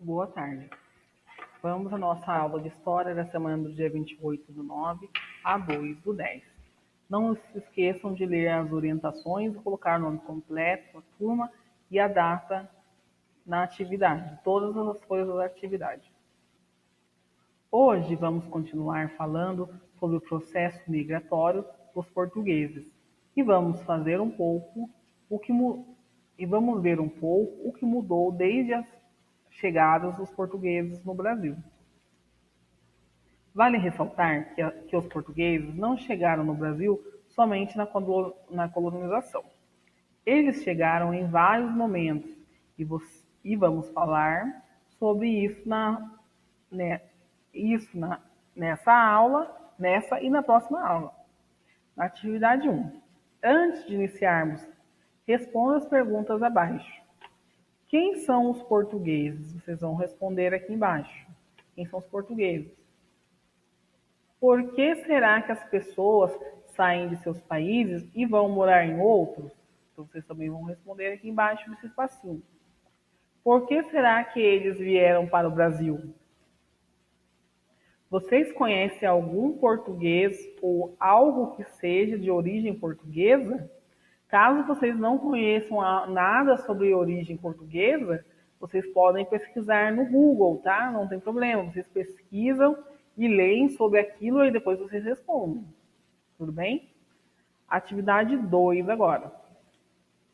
Boa tarde. Vamos à nossa aula de História da semana do dia 28/9 a 2/10. Não se esqueçam de ler as orientações e colocar o nome completo, a turma e a data na atividade, todas as coisas da atividade. Hoje vamos continuar falando sobre o processo migratório dos portugueses e vamos fazer um pouco vamos ver um pouco o que mudou desde as chegadas dos portugueses no Brasil. Vale ressaltar que os portugueses não chegaram no Brasil somente na colonização. Eles chegaram em vários momentos e vamos falar sobre né, nessa aula, nessa e na próxima aula. Na atividade 1. Antes de iniciarmos, responda as perguntas abaixo. Quem são os portugueses? Vocês vão responder aqui embaixo. Quem são os portugueses? Por que será que as pessoas saem de seus países e vão morar em outros? Então, vocês também vão responder aqui embaixo nesse espacinho. Por que será que eles vieram para o Brasil? Vocês conhecem algum português ou algo que seja de origem portuguesa? Caso vocês não conheçam nada sobre origem portuguesa, vocês podem pesquisar no Google, tá? Não tem problema. Vocês pesquisam e leem sobre aquilo e depois vocês respondem. Tudo bem? Atividade 2 agora.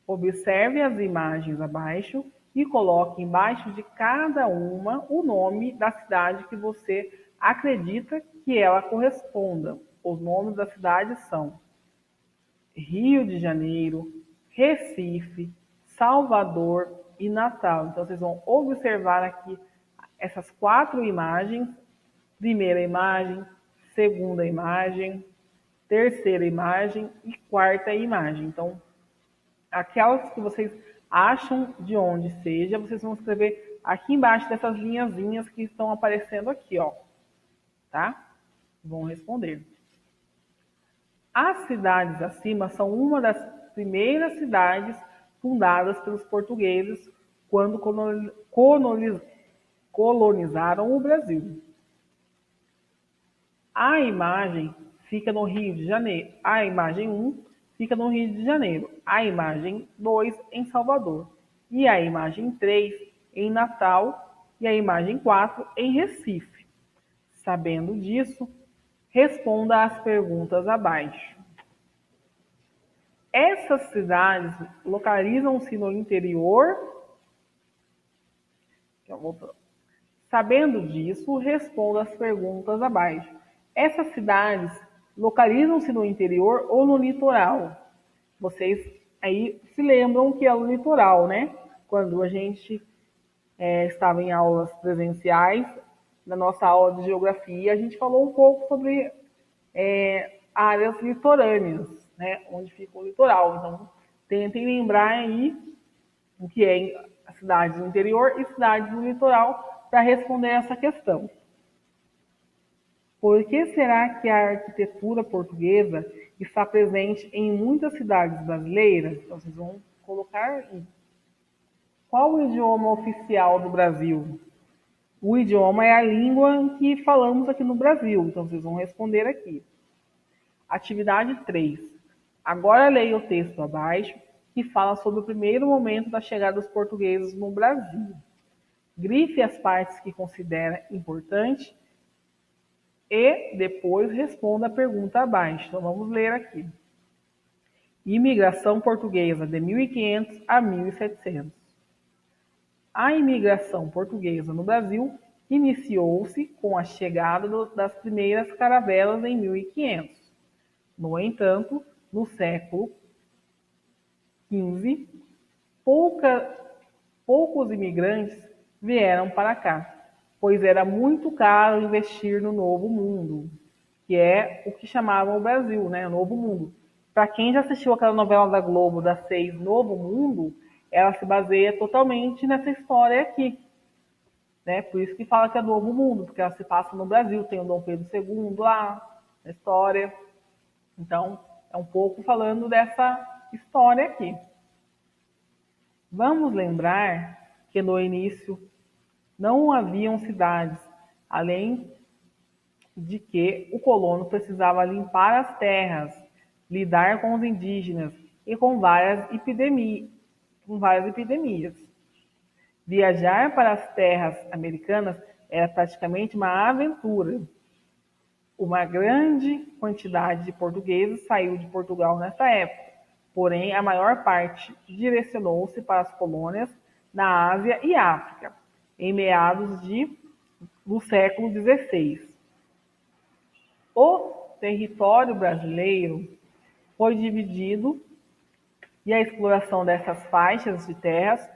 Observe as imagens abaixo e coloque embaixo de cada uma o nome da cidade que você acredita que ela corresponda. Os nomes das cidades são Rio de Janeiro, Recife, Salvador e Natal. Então, vocês vão observar aqui essas 4 imagens. Primeira imagem, segunda imagem, terceira imagem e quarta imagem. Então, aquelas que vocês acham de onde seja, vocês vão escrever aqui embaixo dessas linhazinhas que estão aparecendo aqui, ó. Tá? Vão responder. As cidades acima são uma das primeiras cidades fundadas pelos portugueses quando colonizaram o Brasil. A imagem fica no Rio de Janeiro. A imagem 1 fica no Rio de Janeiro. A imagem 2 em Salvador. E a imagem 3 em Natal. E a imagem 4 em Recife. Sabendo disso, responda às perguntas abaixo. Essas cidades localizam-se no interior? Sabendo disso, responda às perguntas abaixo. Essas cidades localizam-se no interior ou no litoral? Vocês aí se lembram que é o litoral, né? Quando a gente estava em aulas presenciais, na nossa aula de geografia, a gente falou um pouco sobre áreas litorâneas, né? Onde fica o litoral. Então, tentem lembrar aí o que é cidades no interior e cidades no litoral para responder essa questão. Por que será que a arquitetura portuguesa está presente em muitas cidades brasileiras? Então, vocês vão colocar aí. Qual o idioma oficial do Brasil? O idioma é a língua que falamos aqui no Brasil, então vocês vão responder aqui. Atividade 3. Agora leia o texto abaixo, que fala sobre o primeiro momento da chegada dos portugueses no Brasil. Grife as partes que considera importante e depois responda a pergunta abaixo. Então vamos ler aqui. Imigração portuguesa de 1500 a 1700. A imigração portuguesa no Brasil iniciou-se com a chegada das primeiras caravelas em 1500. No entanto, no século XV, poucos imigrantes vieram para cá, pois era muito caro investir no Novo Mundo, que é o que chamavam o Brasil, né? O Novo Mundo. Para quem já assistiu aquela novela da Globo, das 6, Novo Mundo, ela se baseia totalmente nessa história aqui. Né? Por isso que fala que é Novo Mundo, porque ela se passa no Brasil, tem o Dom Pedro II lá, na história. Então, é um pouco falando dessa história aqui. Vamos lembrar que no início Não haviam cidades, além de que o colono precisava limpar as terras, lidar com os indígenas e com várias epidemias. Viajar para as terras americanas era praticamente uma aventura. Uma grande quantidade de portugueses saiu de Portugal nessa época, porém a maior parte direcionou-se para as colônias na Ásia e África, em do século XVI. O território brasileiro foi dividido e a exploração dessas faixas de terras